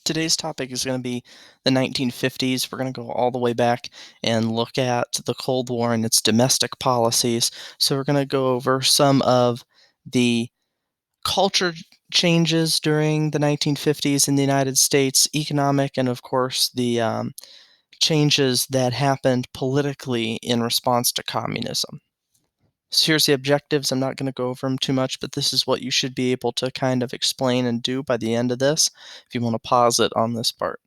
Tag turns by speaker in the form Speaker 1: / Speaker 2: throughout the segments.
Speaker 1: Today's topic is going to be the 1950s. We're going to go all the way back and look at the Cold War and its domestic policies. So we're going to go over some of the culture changes during the 1950s in the United States, economic, and of course the changes that happened politically in response to communism. So here's the objectives. I'm not going to go over them too much, but this is what you should be able to kind of explain and do by the end of this if you want to pause it on this part.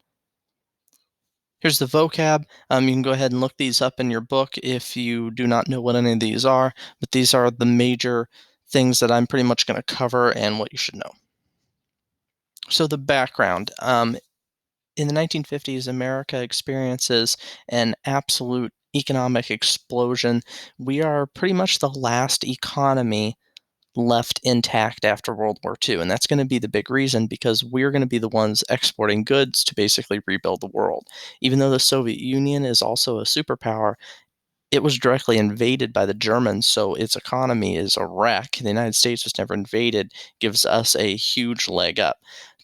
Speaker 1: Here's the vocab. You can go ahead and look these up in your book if you do not know what any of these are, but these are the major things that I'm pretty much going to cover and what you should know. So the background. In the 1950s, America experiences an absolute economic explosion. We are pretty much the last economy left intact after World War II. And that's going to be the big reason because we're going to be the ones exporting goods to basically rebuild the world. Even though the Soviet Union is also a superpower, it was directly invaded by the Germans, so its economy is a wreck. The United States was never invaded, gives us a huge leg up.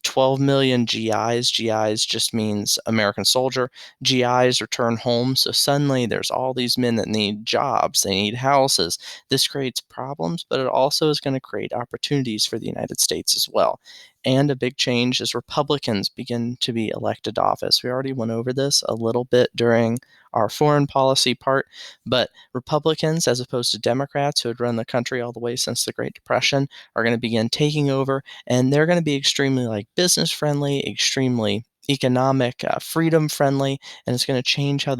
Speaker 1: 12 million GIs. GIs just means American soldier. GIs return home, so suddenly there's all these men that need jobs, they need houses. This creates problems, but it also is going to create opportunities for the United States as well. And a big change is Republicans begin to be elected to office. We already went over this a little bit during our foreign policy part, but Republicans, as opposed to Democrats who had run the country all the way since the Great Depression, are going to begin taking over, and they're going to be extremely business friendly, extremely economic freedom friendly, and it's going to change how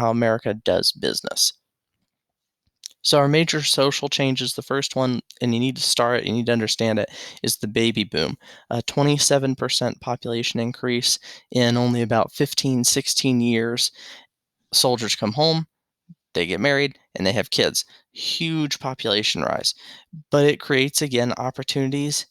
Speaker 1: America does business. So our major social changes, the first one, and you need to understand it, is the baby boom. A 27% population increase in only about 15, 16 years. Soldiers come home, they get married, and they have kids. Huge population rise. But it creates, again, opportunities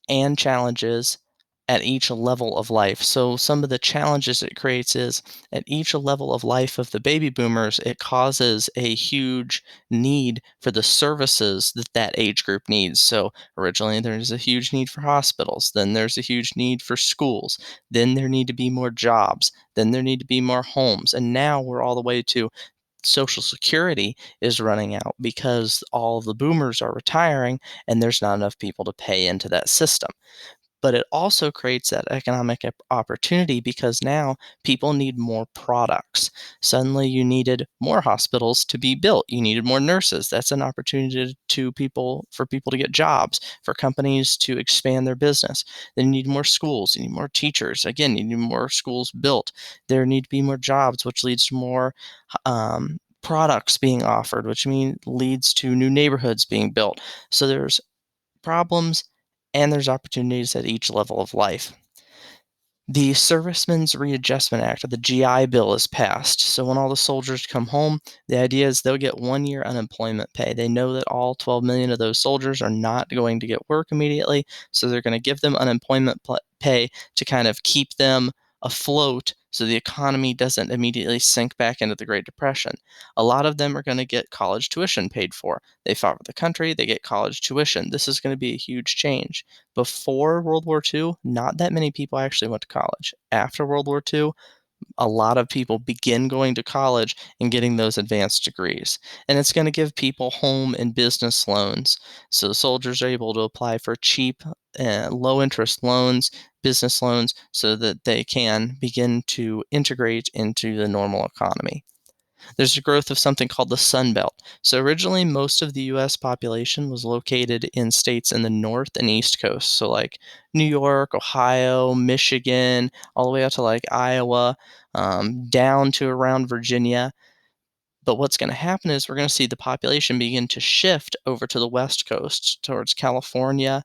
Speaker 1: and challenges at each level of life. So some of the challenges it creates is at each level of life of the baby boomers, it causes a huge need for the services that that age group needs. So originally there's a huge need for hospitals, then there's a huge need for schools, then there need to be more jobs, then there need to be more homes, and now we're all the way to Social Security is running out because all of the boomers are retiring and there's not enough people to pay into that system. But it also creates that economic opportunity because now people need more products. Suddenly, you needed more hospitals to be built. You needed more nurses. That's an opportunity for people to get jobs, for companies to expand their business. Then you need more schools. You need more teachers. Again, you need more schools built. There need to be more jobs, which leads to more products being offered, which leads to new neighborhoods being built. So there's problems and there's opportunities at each level of life. The Servicemen's Readjustment Act, or the GI Bill, is passed. So when all the soldiers come home, the idea is they'll get 1 year unemployment pay. They know that all 12 million of those soldiers are not going to get work immediately, so they're going to give them unemployment pay to kind of keep them afloat so the economy doesn't immediately sink back into the Great Depression. A lot of them are going to get college tuition paid for. They fought for the country, they get college tuition. This is going to be a huge change. Before World War II, not that many people actually went to college. After World War II, a lot of people begin going to college and getting those advanced degrees. And it's going to give people home and business loans. So the soldiers are able to apply for cheap, low interest loans, business loans, so that they can begin to integrate into the normal economy. There's a growth of something called the Sun Belt. So originally, most of the U.S. population was located in states in the North and East Coast. So like New York, Ohio, Michigan, all the way out to like Iowa, down to around Virginia. But what's going to happen is we're going to see the population begin to shift over to the West Coast, towards California,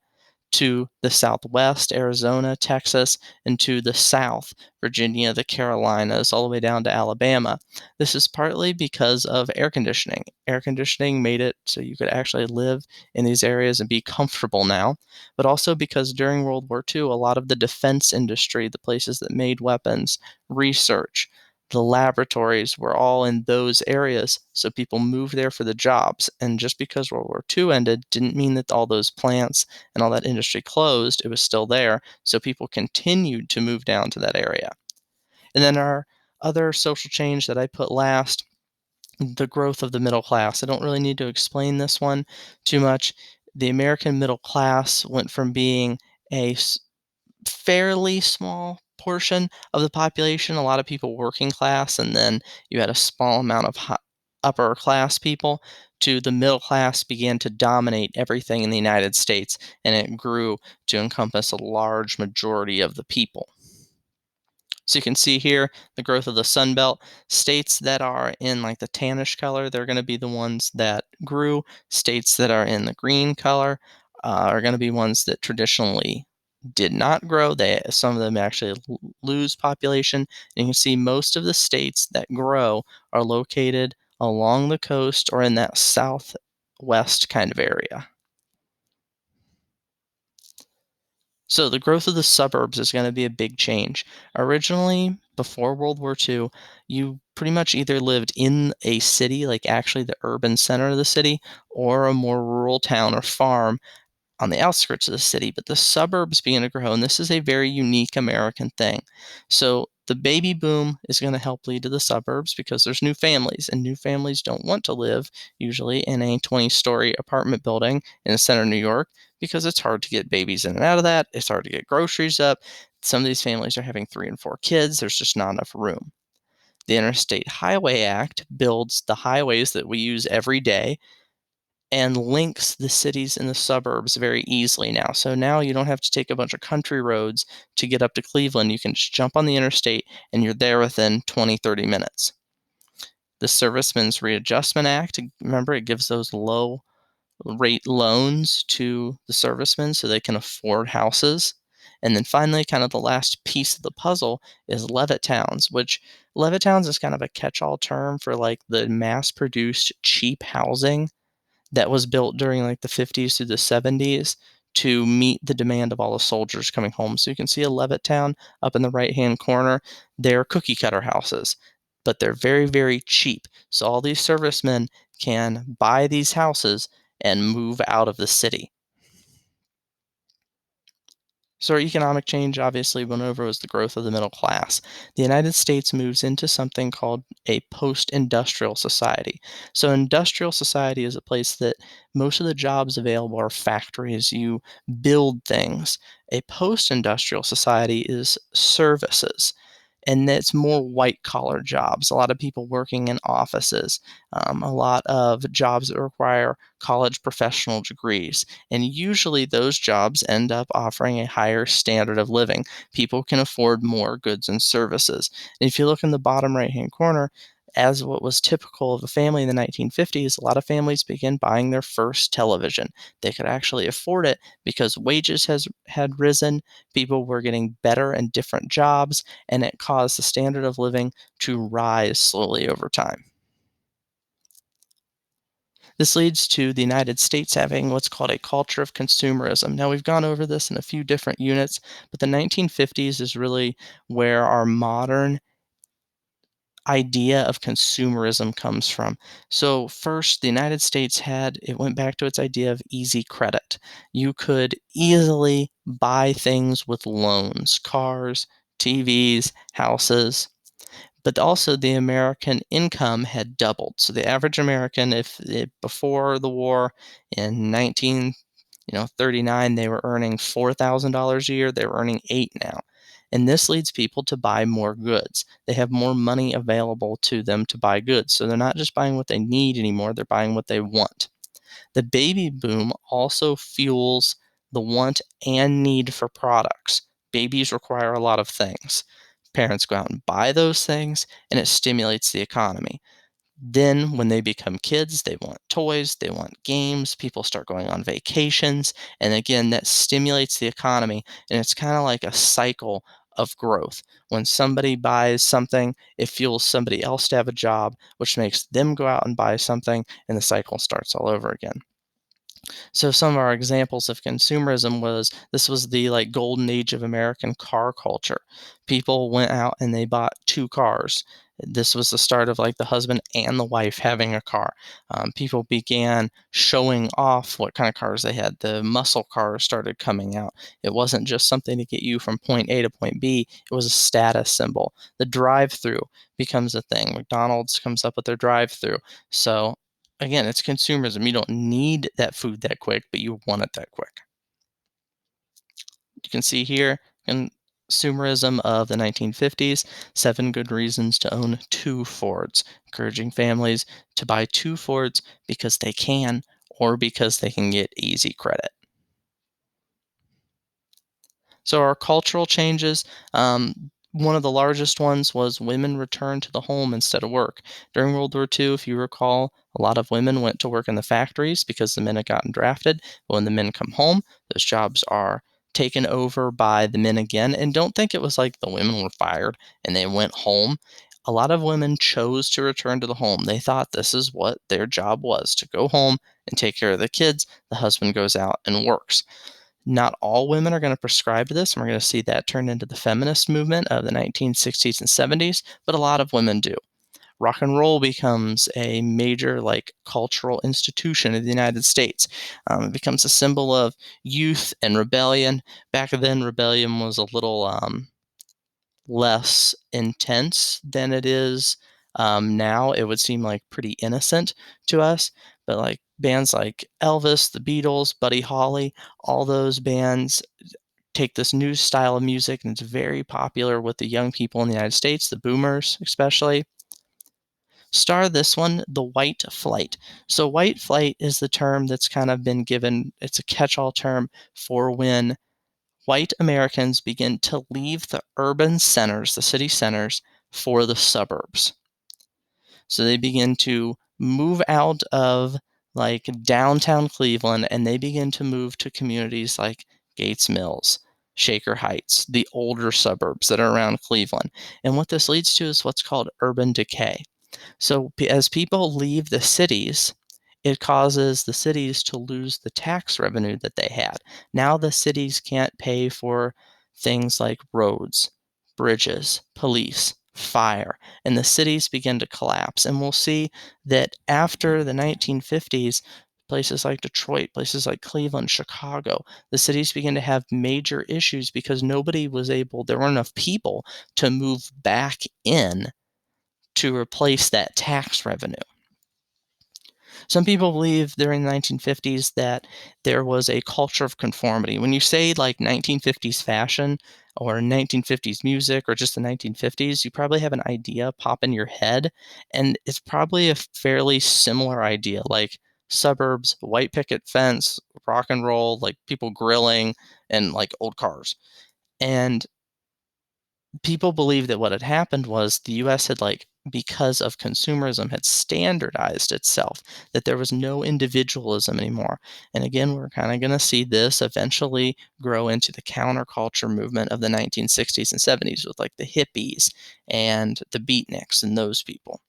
Speaker 1: to the Southwest, Arizona, Texas, and to the South, Virginia, the Carolinas, all the way down to Alabama. This is partly because of air conditioning. Air conditioning made it so you could actually live in these areas and be comfortable now, but also because during World War II, a lot of the defense industry, the places that made weapons, research, The laboratories were all in those areas, so people moved there for the jobs. And just because World War II ended didn't mean that all those plants and all that industry closed. It was still there, so people continued to move down to that area. And then our other social change that I put last, the growth of the middle class. I don't really need to explain this one too much. The American middle class went from being a fairly small portion of the population, a lot of people working class, and then you had a small amount of upper class people, to the middle class began to dominate everything in the United States, and it grew to encompass a large majority of the people. So you can see here the growth of the Sun Belt. States that are in like the tannish color, they're going to be the ones that grew. States that are in the green color are going to be ones that traditionally did not grow. Some of them actually lose population. And you can see most of the states that grow are located along the coast or in that southwest kind of area. So the growth of the suburbs is going to be a big change. Originally, before World War II, you pretty much either lived in a city, like actually the urban center of the city, or a more rural town or farm on the outskirts of the city, but the suburbs began to grow, and this is a very unique American thing. So the baby boom is going to help lead to the suburbs because there's new families, and new families don't want to live usually in a 20-story apartment building in the center of New York because it's hard to get babies in and out of that. It's hard to get groceries up. Some of these families are having 3 and 4 kids. There's just not enough room. The Interstate Highway Act builds the highways that we use every day and links the cities and the suburbs very easily now. So now you don't have to take a bunch of country roads to get up to Cleveland. You can just jump on the interstate and you're there within 20, 30 minutes. The Servicemen's Readjustment Act, remember, it gives those low rate loans to the servicemen so they can afford houses. And then finally, kind of the last piece of the puzzle is Levittowns, which Levittowns is kind of a catch-all term for like the mass-produced cheap housing that was built during like the 50s through the 70s to meet the demand of all the soldiers coming home. So you can see a Levittown up in the right-hand corner. They're cookie cutter houses, but they're very, very cheap. So all these servicemen can buy these houses and move out of the city. So our economic change obviously went over was the growth of the middle class. The United States moves into something called a post-industrial society. So industrial society is a place that most of the jobs available are factories. You build things. A post-industrial society is services. And it's more white collar jobs, a lot of people working in offices, a lot of jobs that require college professional degrees. And usually those jobs end up offering a higher standard of living. People can afford more goods and services. And if you look in the bottom right hand corner, as what was typical of a family in the 1950s, a lot of families began buying their first television. They could actually afford it because wages had risen, people were getting better and different jobs, and it caused the standard of living to rise slowly over time. This leads to the United States having what's called a culture of consumerism. Now, we've gone over this in a few different units, but the 1950s is really where our modern idea of consumerism comes from. So first, the United States it went back to its idea of easy credit. You could easily buy things with loans, cars, TVs, houses, but also the American income had doubled. So the average American, before the war in 1939, they were earning $4,000 a year, they were earning 8 now. And this leads people to buy more goods. They have more money available to them to buy goods. So they're not just buying what they need anymore, they're buying what they want. The baby boom also fuels the want and need for products. Babies require a lot of things. Parents go out and buy those things, and it stimulates the economy. Then, when they become kids, they want toys, they want games, people start going on vacations, and again, that stimulates the economy, and it's kind of like a cycle of growth. When somebody buys something, it fuels somebody else to have a job, which makes them go out and buy something, and the cycle starts all over again. So some of our examples of consumerism was the like golden age of American car culture. People went out and they bought 2 cars. This was the start of like the husband and the wife having a car. People began showing off what kind of cars they had. The muscle cars started coming out. It wasn't just something to get you from point A to point B, it was a status symbol. The drive-through becomes a thing. McDonald's comes up with their drive-through. So again, it's consumerism. You don't need that food that quick, but you want it that quick. You can see here, consumerism of the 1950s, 7 good reasons to own 2 Fords, encouraging families to buy 2 Fords because they can or because they can get easy credit. So our cultural changes, one of the largest ones was women returned to the home instead of work. During World War II, if you recall, a lot of women went to work in the factories because the men had gotten drafted. But when the men come home, those jobs are taken over by the men again. And don't think it was like the women were fired and they went home. A lot of women chose to return to the home. They thought this is what their job was, to go home and take care of the kids. The husband goes out and works. Not all women are going to prescribe to this, and we're going to see that turn into the feminist movement of the 1960s and 70s, but a lot of women do. Rock and roll becomes a major like cultural institution in the United States. It becomes a symbol of youth and rebellion. Back then, rebellion was a little less intense than it is now. It would seem like pretty innocent to us, but like bands like Elvis, the Beatles, Buddy Holly, all those bands take this new style of music and it's very popular with the young people in the United States, the boomers especially. Star this one, the white flight. So white flight is the term that's kind of been given, it's a catch-all term for when white Americans begin to leave the urban centers, the city centers, for the suburbs. So they begin to move out of like downtown Cleveland and they begin to move to communities like Gates Mills, Shaker Heights, the older suburbs that are around Cleveland. And what this leads to is what's called urban decay. So as people leave the cities, it causes the cities to lose the tax revenue that they had. Now the cities can't pay for things like roads, bridges, police, fire, and the cities begin to collapse. And we'll see that after the 1950s, places like Detroit, places like Cleveland, Chicago, the cities begin to have major issues because nobody was able, there weren't enough people to move back in to replace that tax revenue. Some people believe during the 1950s that there was a culture of conformity. When you say like 1950s fashion or 1950s music or just the 1950s, you probably have an idea pop in your head, and it's probably a fairly similar idea, like suburbs, white picket fence, rock and roll, like people grilling, and like old cars. And people believe that what had happened was the US had like because of consumerism had standardized itself, that there was no individualism anymore. And again, we're kind of going to see this eventually grow into the counterculture movement of the 1960s and 70s with like the hippies and the beatniks and those people.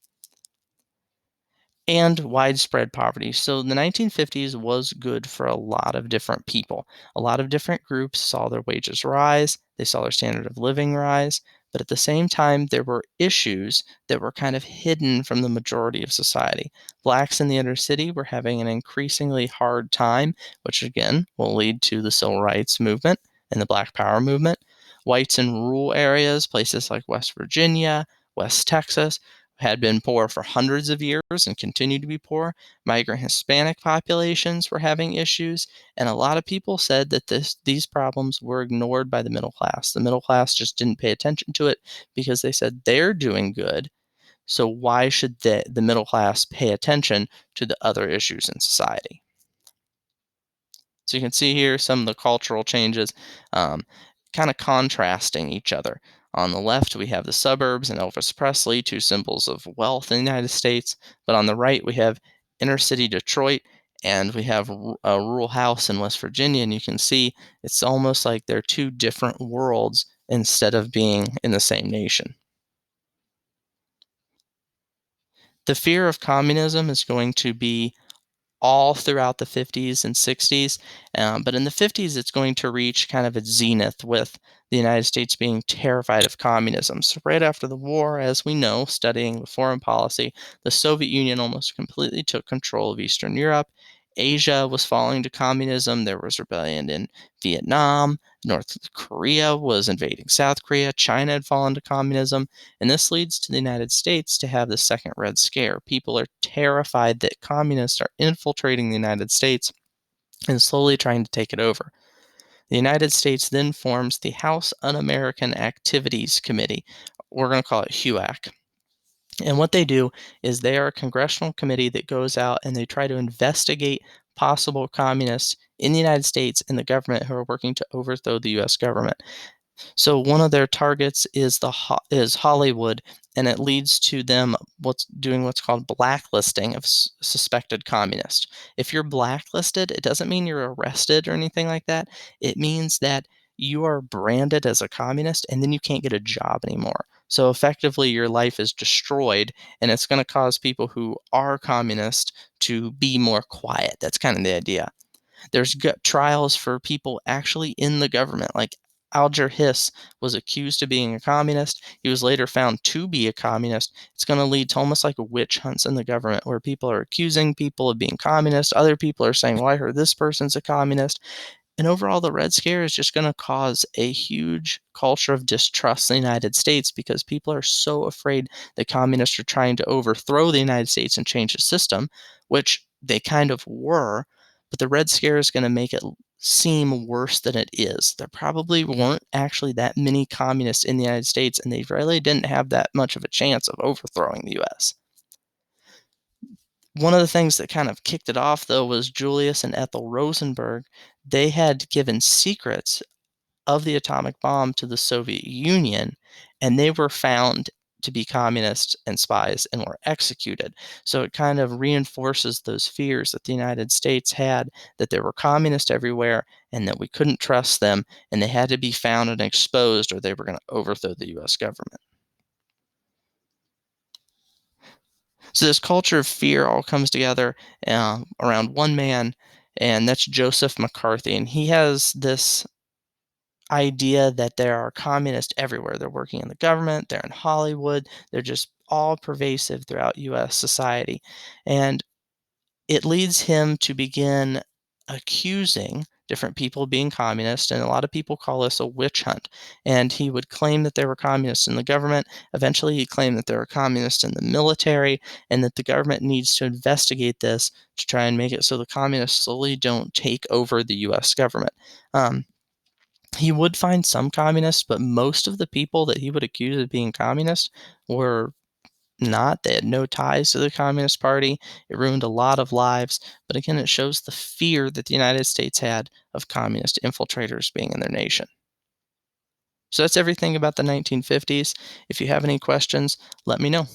Speaker 1: And widespread poverty. So the 1950s was good for a lot of different people. A lot of different groups saw their wages rise, they saw their standard of living rise, but at the same time, there were issues that were kind of hidden from the majority of society. Blacks in the inner city were having an increasingly hard time, which again will lead to the civil rights movement and the Black Power movement. Whites in rural areas, places like West Virginia, West Texas, had been poor for hundreds of years and continued to be poor. Migrant Hispanic populations were having issues, and a lot of people said that these problems were ignored by the middle class. The middle class just didn't pay attention to it because they said they're doing good, so why should the middle class pay attention to the other issues in society? So you can see here some of the cultural changes kind of contrasting each other. On the left, we have the suburbs and Elvis Presley, two symbols of wealth in the United States. But on the right, we have inner city Detroit and we have a rural house in West Virginia. And you can see it's almost like they're two different worlds instead of being in the same nation. The fear of communism is going to be all throughout the 50s and 60s. But in the 50s, it's going to reach kind of its zenith with the United States being terrified of communism. So, right after the war, as we know, studying the foreign policy, the Soviet Union almost completely took control of Eastern Europe. Asia was falling to communism. There was rebellion in Vietnam. North Korea was invading South Korea. China had fallen to communism. And this leads to the United States to have the second Red Scare. People are terrified that communists are infiltrating the United States and slowly trying to take it over. The United States then forms the House Un-American Activities Committee. We're going to call it HUAC. And what they do is they are a congressional committee that goes out and they try to investigate possible communists in the United States and the government who are working to overthrow the U.S. government. So one of their targets is Hollywood, and it leads to them doing what's called blacklisting of suspected communists. If you're blacklisted, it doesn't mean you're arrested or anything like that. It means that you are branded as a communist, and then you can't get a job anymore. So effectively, your life is destroyed, and it's going to cause people who are communist to be more quiet. That's kind of the idea. There's trials for people actually in the government, like Alger Hiss was accused of being a communist. He was later found to be a communist. It's going to lead to almost like witch hunts in the government where people are accusing people of being communist. Other people are saying, well, I heard this person's a communist. And overall, the Red Scare is just going to cause a huge culture of distrust in the United States because people are so afraid that communists are trying to overthrow the United States and change the system, which they kind of were. But the Red Scare is going to make it seem worse than it is. There probably weren't actually that many communists in the United States, and they really didn't have that much of a chance of overthrowing the U.S. One of the things that kind of kicked it off, though, was Julius and Ethel Rosenberg. They had given secrets of the atomic bomb to the Soviet Union, and they were found to be communists and spies and were executed. So it kind of reinforces those fears that the United States had that there were communists everywhere and that we couldn't trust them, and they had to be found and exposed or they were going to overthrow the U.S. government. So this culture of fear all comes together around one man, and that's Joseph McCarthy. And he has this idea that there are communists everywhere. They're working in the government, they're in Hollywood, they're just all pervasive throughout U.S. society. And it leads him to begin accusing different people of being communist, and a lot of people call this a witch hunt. And he would claim that there were communists in the government. Eventually, he claimed that there were communists in the military, and that the government needs to investigate this to try and make it so the communists slowly don't take over the U.S. government. He would find some communists, but most of the people that he would accuse of being communist were not. They had no ties to the Communist Party. It ruined a lot of lives. But again, it shows the fear that the United States had of communist infiltrators being in their nation. So that's everything about the 1950s. If you have any questions, let me know.